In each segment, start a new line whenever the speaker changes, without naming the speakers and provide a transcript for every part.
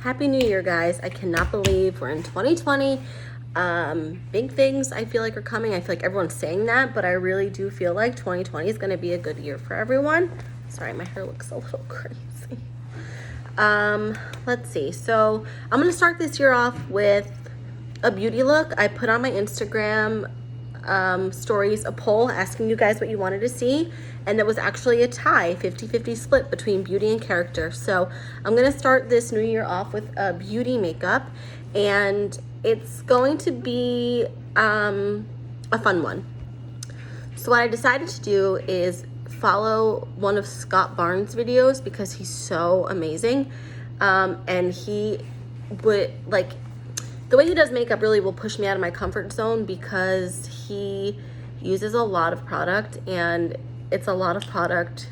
Happy New Year, guys. I cannot believe we're in 2020. Big things I feel like are coming. I feel like everyone's saying that, but I really do feel like 2020 is going to be a good year for everyone. Sorry, my hair looks a little crazy. Let's see. So I'm going to start this year off with a beauty look. I put on my Instagram stories a poll asking you guys what you wanted to see, and it was actually a tie 50-50 split between beauty and character. So I'm gonna start this new year off with a beauty makeup, and it's going to be a fun one. So what I decided to do is follow one of Scott Barnes' videos because he's so amazing, and he would like the way he does makeup really will push me out of my comfort zone because he uses a lot of product, and it's a lot of product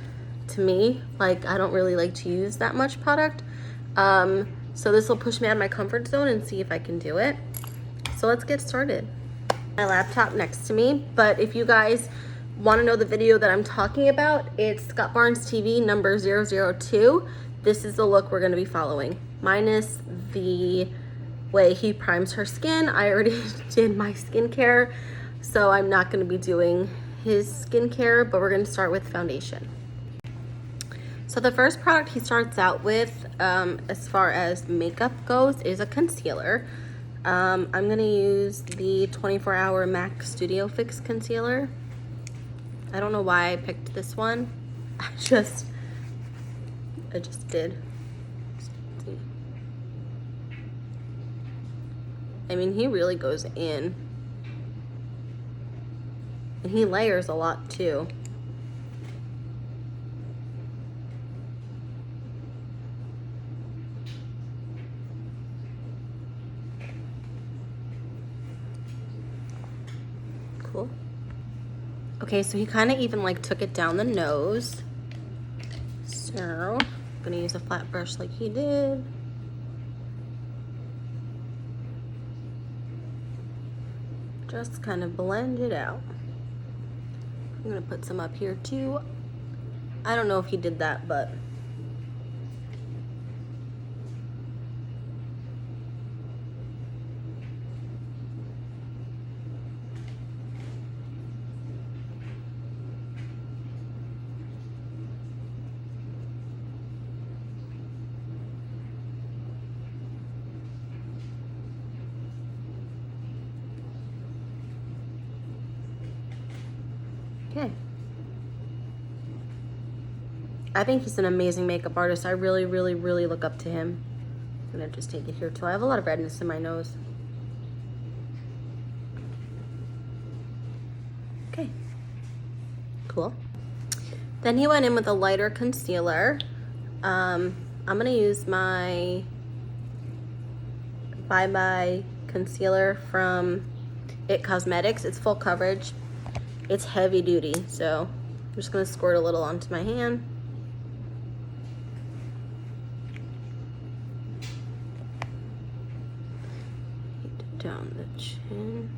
to me. Like, I don't really like to use that much product. So this will push me out of my comfort zone and see if I can do it. So let's get started. My laptop next to me, but if you guys want to know the video that I'm talking about, it's Scott Barnes TV number 002. This is the look we're going to be following, minus the way he primes her skin. I already did my skincare, so I'm not going to be doing his skincare, but we're going to start with foundation. So the first product he starts out with, as far as makeup goes, is a concealer. I'm going to use the 24-Hour MAC Studio Fix concealer. I don't know why I picked this one. I just did. I mean, he really goes in. And he layers a lot too. Cool. Okay, so he kind of even like took it down the nose. So, I'm gonna use a flat brush like he did. Just kind of blend it out. I'm gonna put some up here too. I don't know if he did that, but okay. I think he's an amazing makeup artist. I really, really, really look up to him. I'm gonna just take it here too. I have a lot of redness in my nose. Okay, cool. Then he went in with a lighter concealer. I'm gonna use my Bye Bye concealer from It Cosmetics. It's full coverage. It's heavy duty, so I'm just gonna squirt a little onto my hand. Down the chin.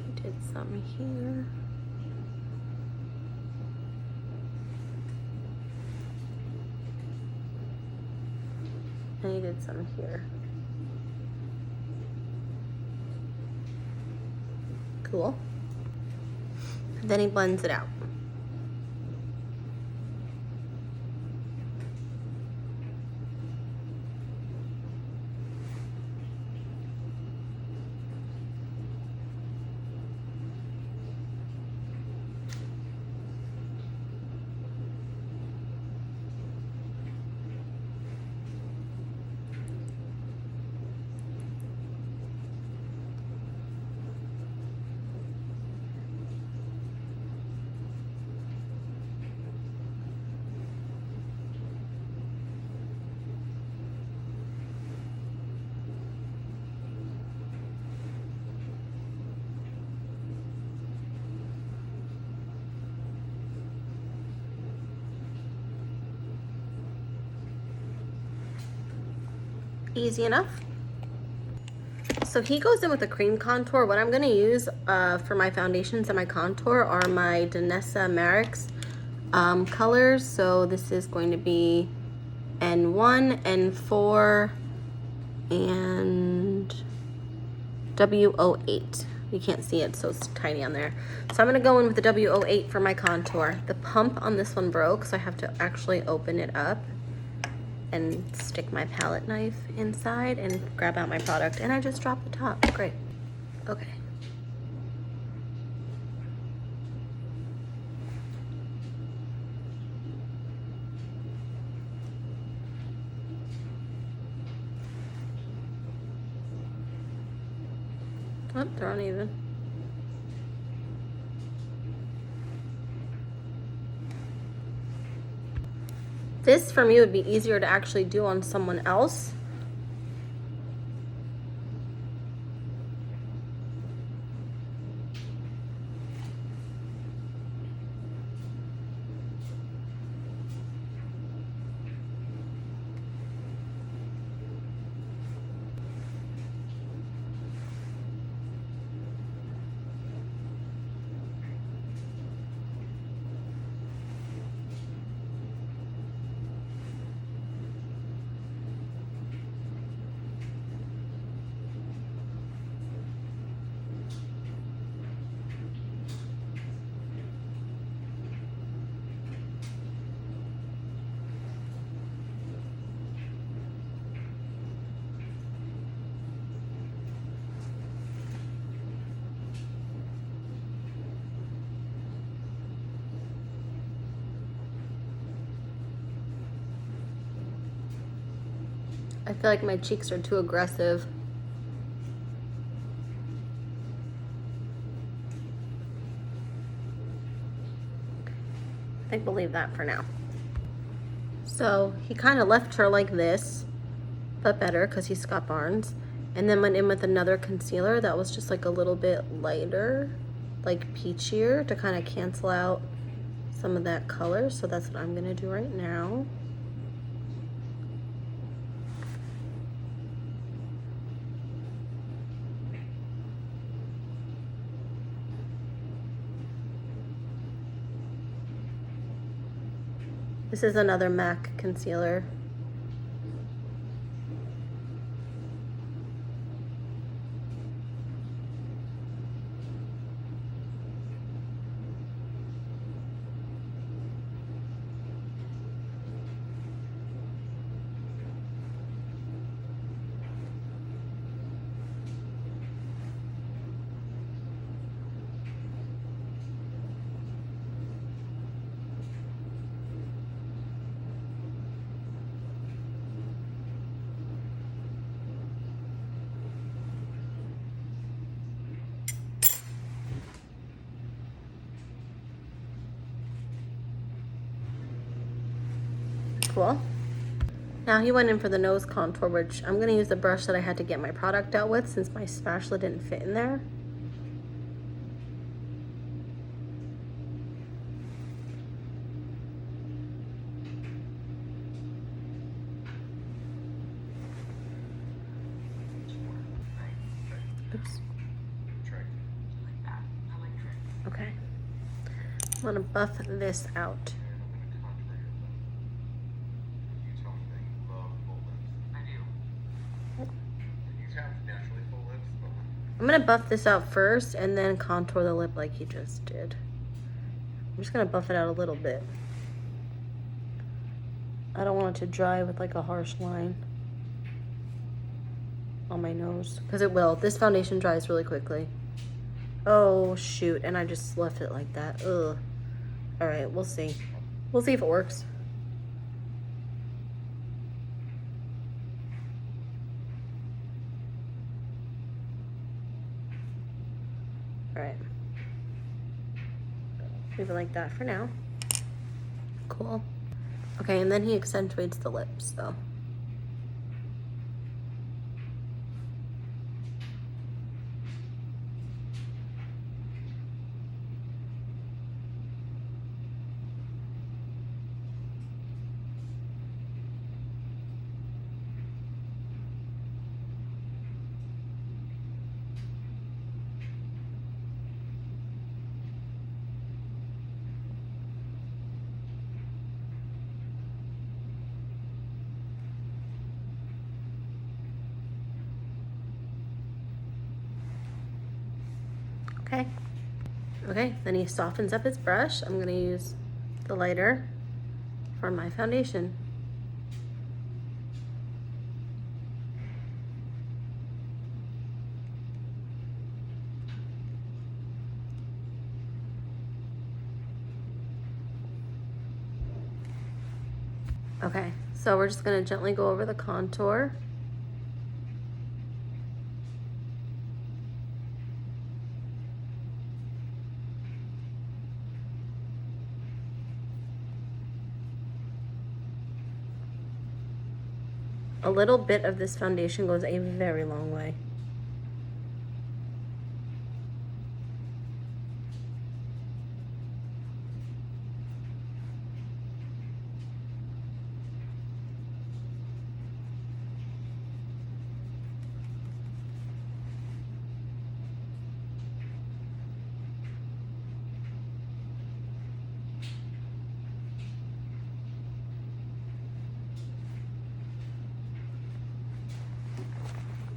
He did some here. And he did some here. Cool. Then he blends it out. Easy enough. so he goes in with a cream contour. What I'm gonna use for my foundations and my contour are my Danessa Merrick's colors. So this is going to be N1, N4, and W08. You can't see it, so it's tiny on there. So I'm gonna go in with the W08 for my contour. The pump on this one broke, so I have to actually open it up and stick my palette knife inside and grab out my product. And I just dropped the top. Great. Okay. Oh, they're uneven. This for me would be easier to actually do on someone else. I feel like my cheeks are too aggressive. I think we'll leave that for now. So he kind of left her like this, but better because he's Scott Barnes. And then went in with another concealer that was just like a little bit lighter, like peachier, to kind of cancel out some of that color. So that's what I'm gonna do right now. This is another MAC concealer. Cool. Now he went in for the nose contour, which I'm gonna use the brush that I had to get my product out with since my spatula didn't fit in there. Oops. Okay. I'm gonna buff this out. I'm gonna buff this out first and then contour the lip like he just did. I'm just gonna buff it out a little bit. I don't want it to dry with like a harsh line on my nose, because it will. This foundation dries really quickly. Oh shoot, and I just left it like that. Ugh. All right, we'll see. We'll see if it works. All right. Leave it like that for now. Cool. Okay, and then he accentuates the lips, so. Okay. Okay, then he softens up his brush. I'm gonna use the lighter for my foundation. Okay, so we're just gonna gently go over the contour. A little bit of this foundation goes a very long way.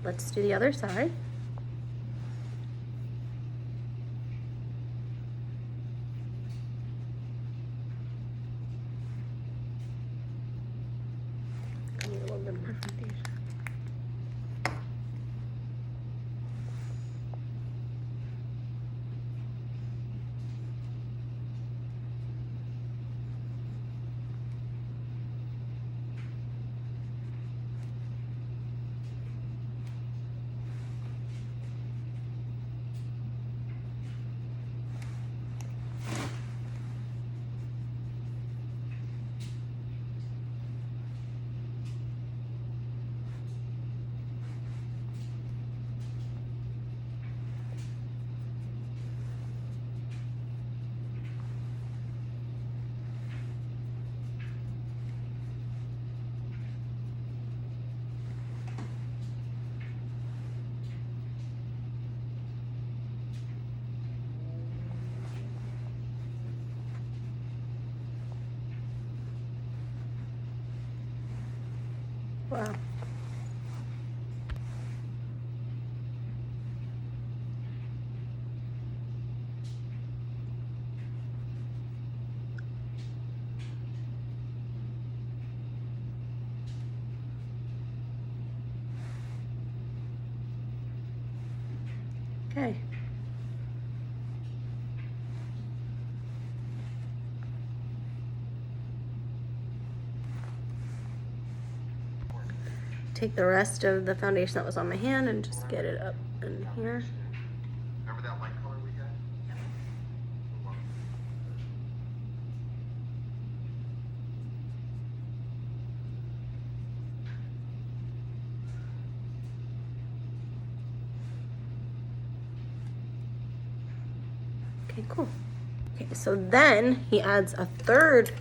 Let's do the other side. I need a little bit more foundation. Wow. Okay. Take the rest of the foundation that was on my hand and just get it up in here.
Remember that light color we had?
Okay, cool. Okay, so then he adds a third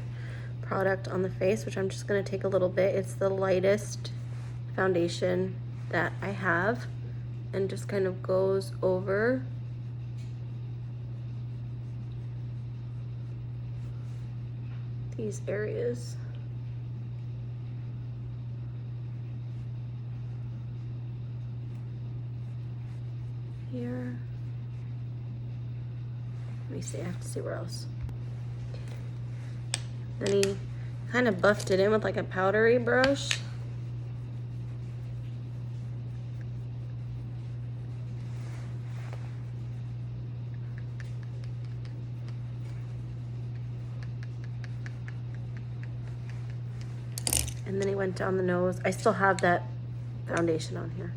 product on the face, which I'm just gonna take a little bit. It's the lightest foundation that I have, and just kind of goes over these areas. Here. Let me see, I have to see where else. Then he kind of buffed it in with like a powdery brush. And then he went down the nose. I still have that foundation on here.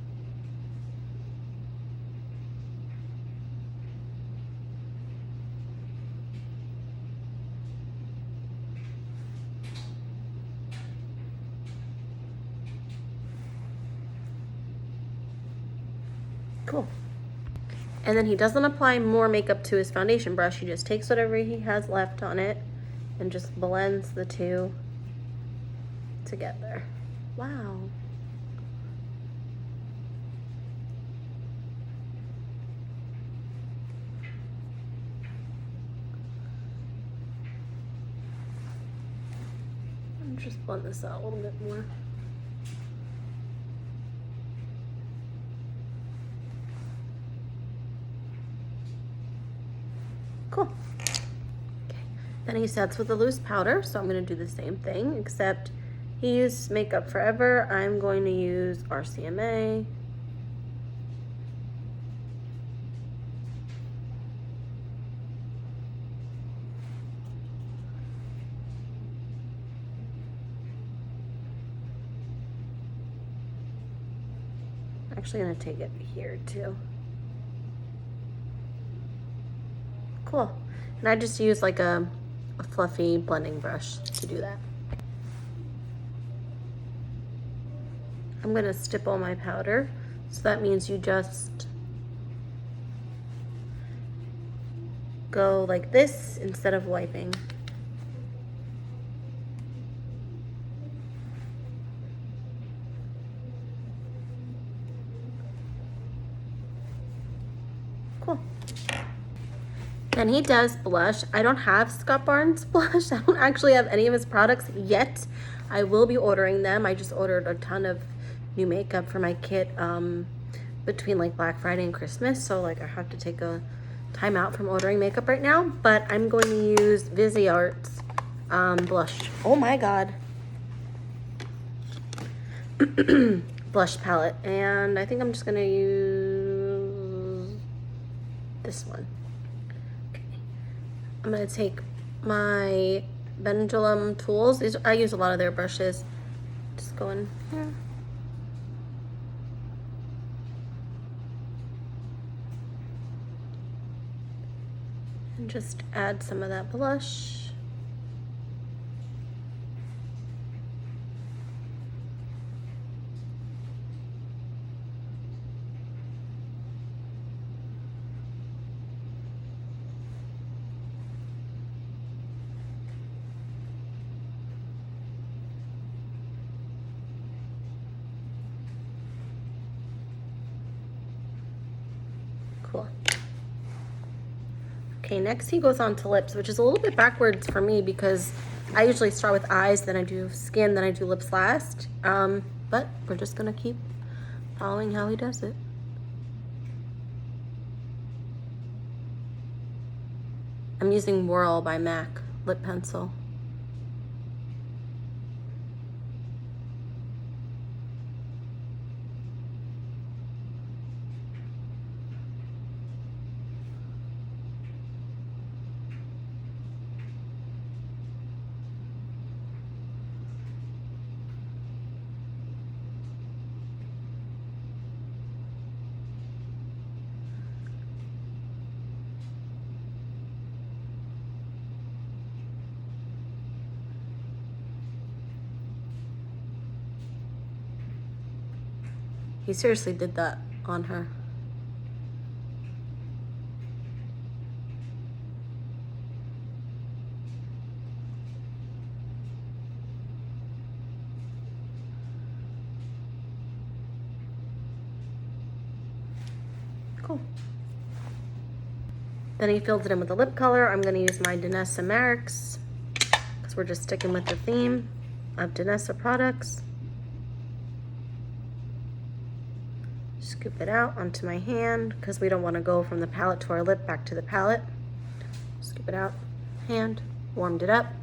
Cool. And then he doesn't apply more makeup to his foundation brush. He just takes whatever he has left on it and just blends the two together. Wow. I'm just blend this out a little bit more. Cool. Okay. Then he sets with a loose powder, so I'm going to do the same thing, except he used Makeup Forever. I'm going to use RCMA. Actually gonna take it here too. Cool. And I just use like a fluffy blending brush to do that. I'm gonna stipple my powder. So that means you just go like this instead of wiping. Cool. And he does blush. I don't have Scott Barnes blush. I don't actually have any of his products yet. I will be ordering them. I just ordered a ton of new makeup for my kit between like Black Friday and Christmas. So like I have to take a time out from ordering makeup right now. But I'm going to use Viseart's blush. Oh my God. Blush palette. And I think I'm just going to use this one. Okay. I'm going to take my Pendulum tools. I use a lot of their brushes. Just go in here. And just add some of that blush. Cool. Okay, next he goes on to lips, which is a little bit backwards for me because I usually start with eyes, then I do skin, then I do lips last. But we're just gonna keep following how he does it. I'm using Whirl by MAC lip pencil. He seriously did that on her. Cool. Then he filled it in with the lip color. I'm going to use my Danessa Merrick's because we're just sticking with the theme of Danessa products. Scoop it out onto my hand because we don't want to go from the palette to our lip back to the palette. Scoop it out, hand, warmed it up.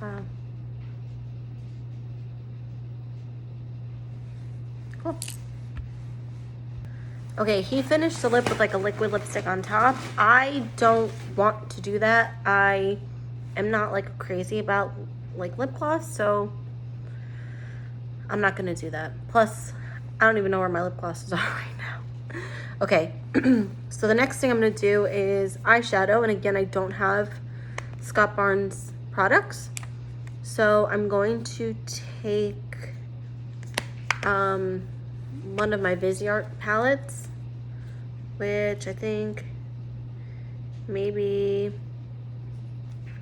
Wow. Cool. Okay, he finished the lip with like a liquid lipstick on top. I don't want to do that. I am not like crazy about like lip gloss, so I'm not gonna do that. Plus, I don't even know where my lip glosses are right now. Okay, so the next thing I'm gonna do is eyeshadow, and again, I don't have Scott Barnes products. So I'm going to take one of my Viseart palettes, which I think maybe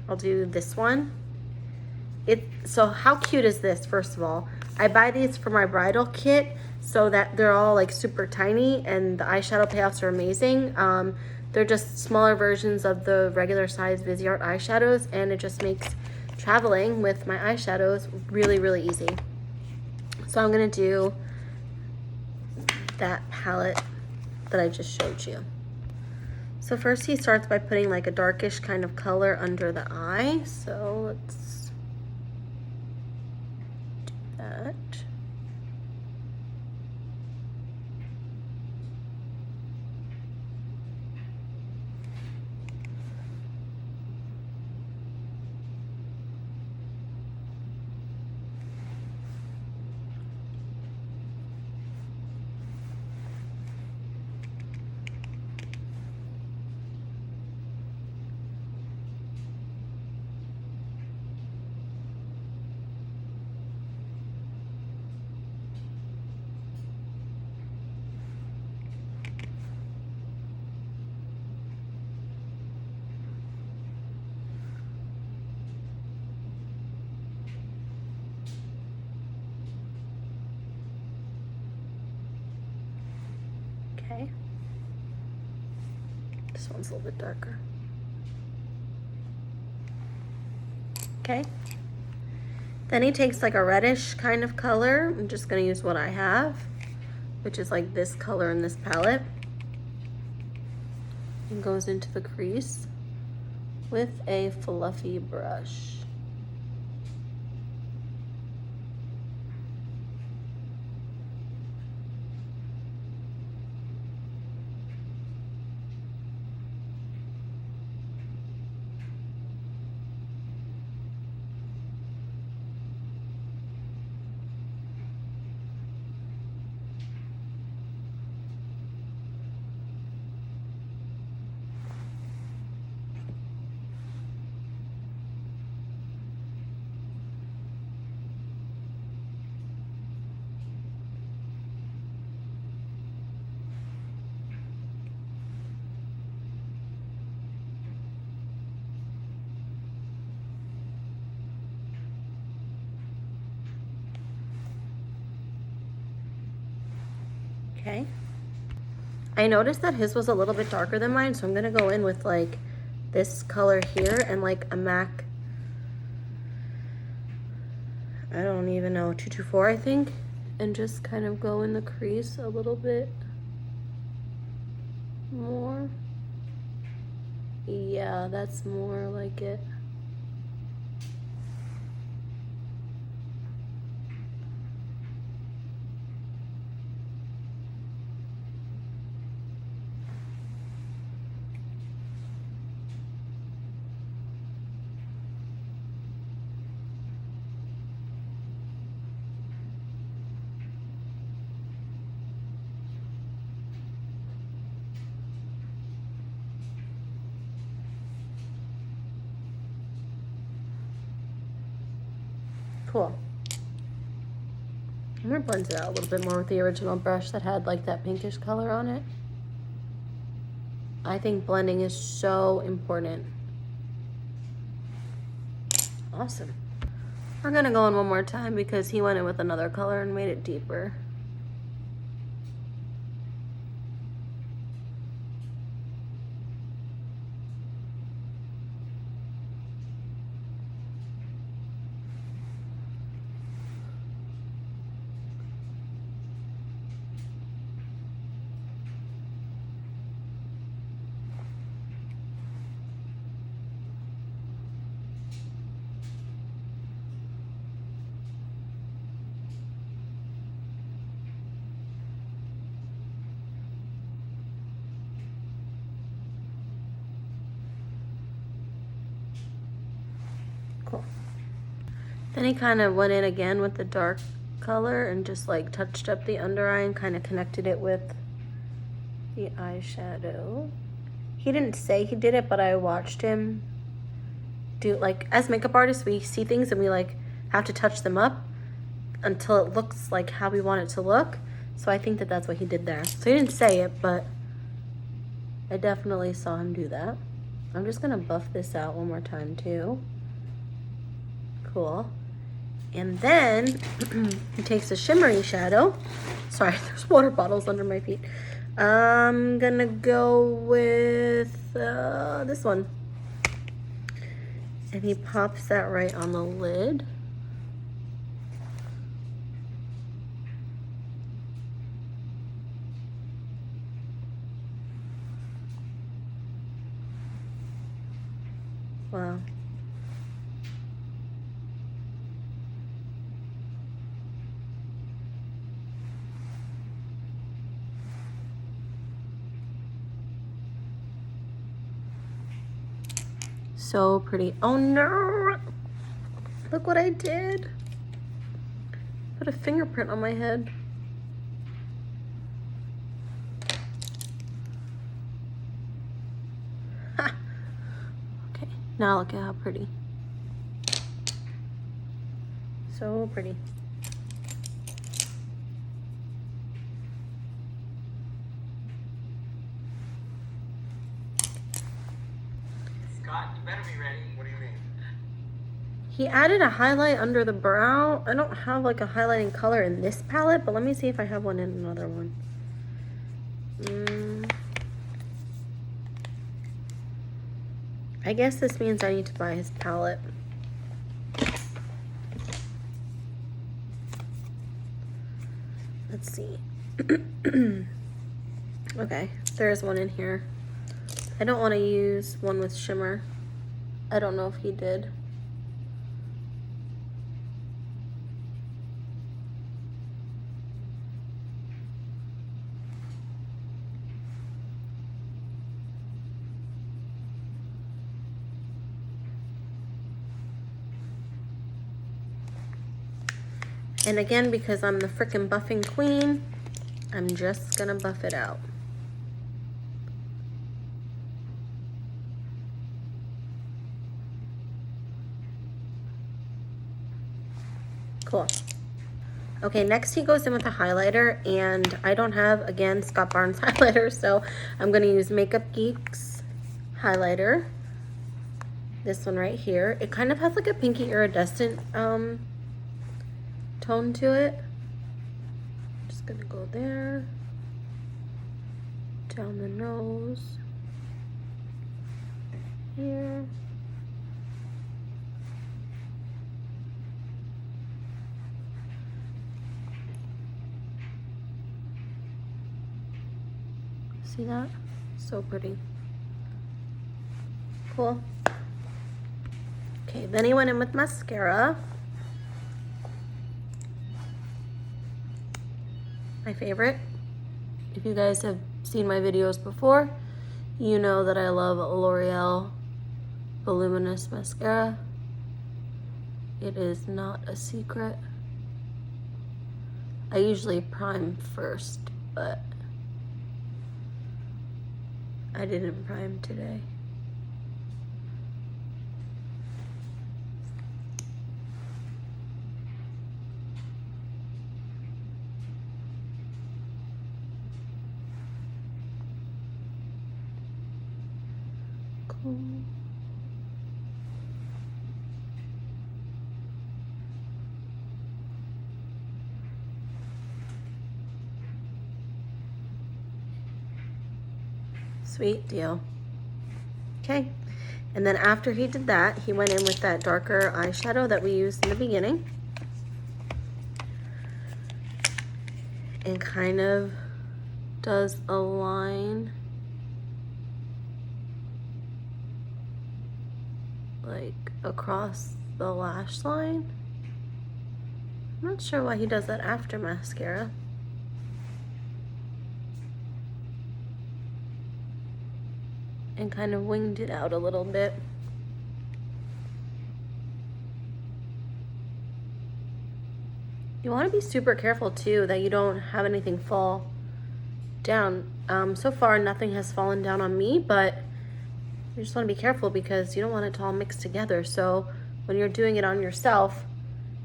I'll do this one. So how cute is this, first of all? I buy these for my bridal kit so that they're all like super tiny, and the eyeshadow payoffs are amazing. They're just smaller versions of the regular size Viseart eyeshadows, and it just makes traveling with my eyeshadows really, really easy. So I'm gonna do that palette that I just showed you. So first he starts by putting like a darkish kind of color under the eye. So let's do that. Okay. This one's a little bit darker. Okay. Then he takes like a reddish kind of color. I'm just gonna use what I have, which is like this color in this palette. And goes into the crease with a fluffy brush. Okay. I noticed that his was a little bit darker than mine, so I'm gonna go in with like this color here and like a MAC, I don't even know, 224 I think, and just kind of go in the crease a little bit more. Yeah, that's more like it. Cool. I'm gonna blend it out a little bit more with the original brush that had like that pinkish color on it. I think blending is so important. Awesome. We're gonna go in one more time because he went in with another color and made it deeper. Cool. Then he kind of went in again with the dark color and just like touched up the under eye and kind of connected it with the eyeshadow. He didn't say he did it, but I watched him do, like, as makeup artists, we see things and we like have to touch them up until it looks like how we want it to look. So I think that that's what he did there. So he didn't say it, but I definitely saw him do that. I'm just gonna buff this out one more time too. Cool. And then he takes a shimmery shadow. Sorry, there's water bottles under my feet. I'm gonna go with this one. And he pops that right on the lid. Wow. So pretty. Oh no! Look what I did. Put a fingerprint on my head. Ha! Okay, now look at how pretty. So pretty.
Scott, you better be ready.
What do you mean?
He added a highlight under the brow. I don't have like a highlighting color in this palette, but let me see if I have one in another one. I guess this means I need to buy his palette. Let's see. Okay, there's one in here. I don't want to use one with shimmer. I don't know if he did. And again, because I'm the frickin' buffing queen, I'm just gonna buff it out. Cool. Okay, next he goes in with a highlighter, and I don't have, again, Scott Barnes highlighter, so I'm gonna use Makeup Geek's highlighter. This one right here. It kind of has like a pinky iridescent tone to it. Just gonna go there, down the nose, here. See that? So pretty. Cool. Okay, then he went in with mascara. My favorite. If you guys have seen my videos before, you know that I love L'Oreal Voluminous Mascara. It is not a secret. I usually prime first, but I didn't prime today. Cool. Sweet deal. Okay, and then after he did that, he went in with that darker eyeshadow that we used in the beginning and kind of does a line like across the lash line. I'm not sure why he does that after mascara. And kind of winged it out a little bit. You want to be super careful too that you don't have anything fall down. So far nothing has fallen down on me, but you just want to be careful because you don't want it to all mix together. So when you're doing it on yourself,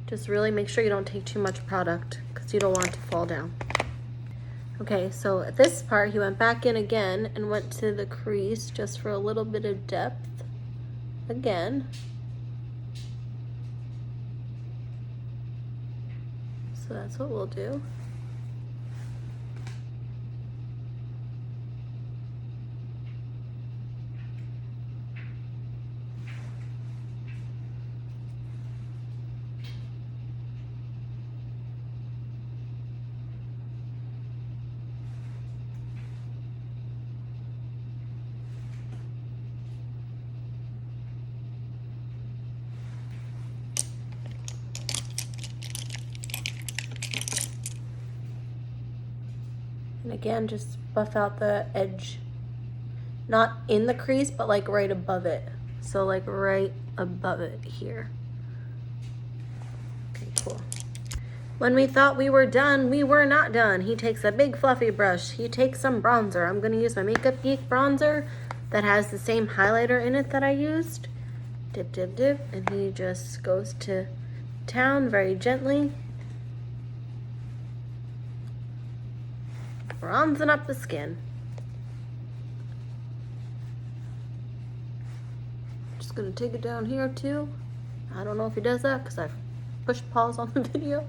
just really make sure you don't take too much product because you don't want it to fall down. Okay, so at this part, he went back in again and went to the crease just for a little bit of depth again. So that's what we'll do. And again, just buff out the edge. Not in the crease, but like right above it. So like right above it here. Okay, cool. When we thought we were done, we were not done. He takes a big fluffy brush. He takes some bronzer. I'm gonna use my Makeup Geek bronzer that has the same highlighter in it that I used. Dip, dip, dip. And he just goes to town very gently. Bronzing up the skin. Just gonna take it down here too. I don't know if he does that because I've pushed pause on the video.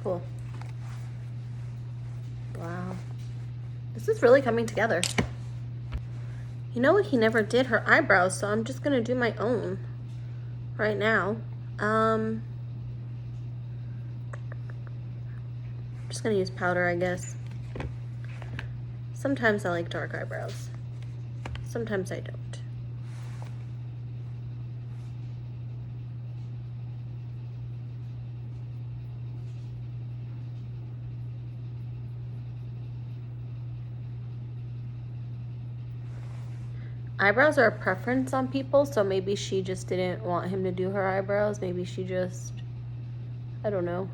Cool. Wow. This is really coming together. You know what? He never did her eyebrows, so I'm just gonna do my own right now. Just gonna use powder, I guess. Sometimes I like dark eyebrows. Sometimes I don't. Eyebrows are a preference on people, so maybe she just didn't want him to do her eyebrows. Maybe she just, I don't know.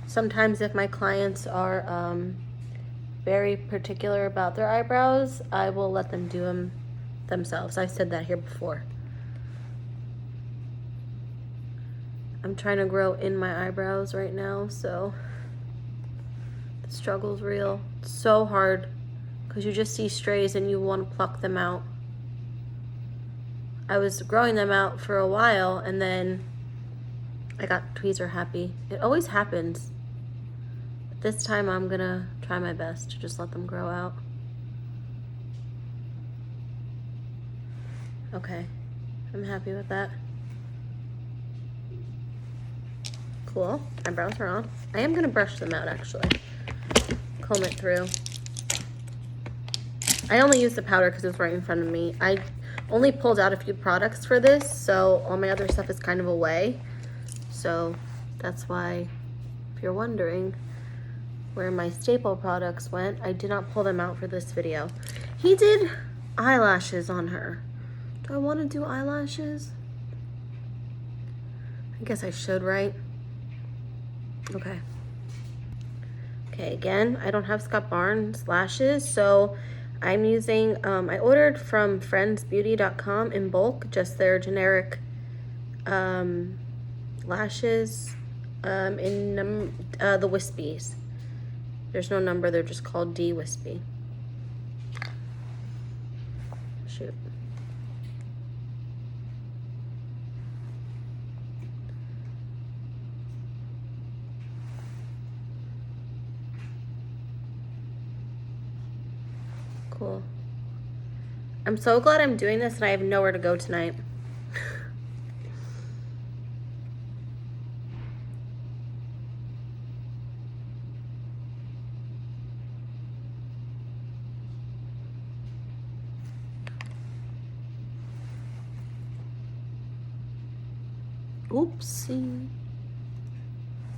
Sometimes if my clients are very particular about their eyebrows, I will let them do them themselves. I've said that here before. I'm trying to grow in my eyebrows right now, so the struggle's real. It's so hard. Because you just see strays and you want to pluck them out. I was growing them out for a while and then I got tweezer happy. It always happens. But this time I'm gonna try my best to just let them grow out. Okay, I'm happy with that. Cool, eyebrows are on. I am gonna brush them out actually. Comb it through. I only used the powder because it was right in front of me. I only pulled out a few products for this, so all my other stuff is kind of away. So that's why, if you're wondering where my staple products went, I did not pull them out for this video. He did eyelashes on her. Do I want to do eyelashes? I guess I should, right? Okay. Okay, again, I don't have Scott Barnes lashes, so I'm using, I ordered from friendsbeauty.com in bulk, just their generic lashes in the Wispies. There's no number, they're just called D Wispy. Shoot. Cool. I'm so glad I'm doing this and I have nowhere to go tonight. Oopsie.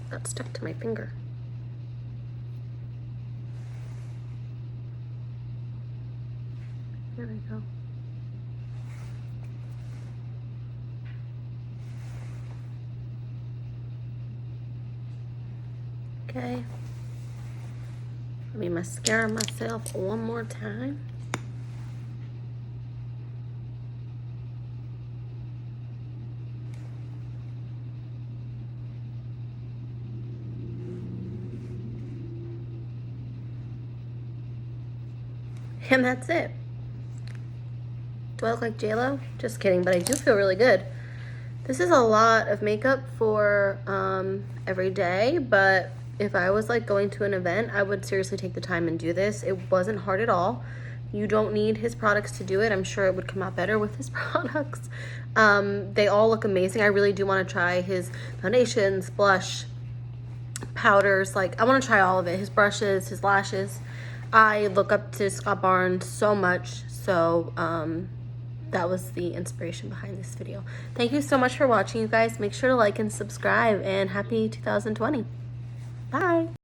That stuck to my finger. There we go. Okay. Let me mascara myself one more time. And that's it. Do I look like JLo? Just kidding, but I do feel really good. This is a lot of makeup for every day, but if I was like going to an event, I would seriously take the time and do this. It wasn't hard at all. You don't need his products to do it. I'm sure it would come out better with his products. They all look amazing. I really do want to try his foundations, blush, powders. Like, I want to try all of it. His brushes, his lashes. I look up to Scott Barnes so much. So, that was the inspiration behind this video. Thank you so much for watching, you guys. Make sure to like and subscribe, and happy 2020. Bye.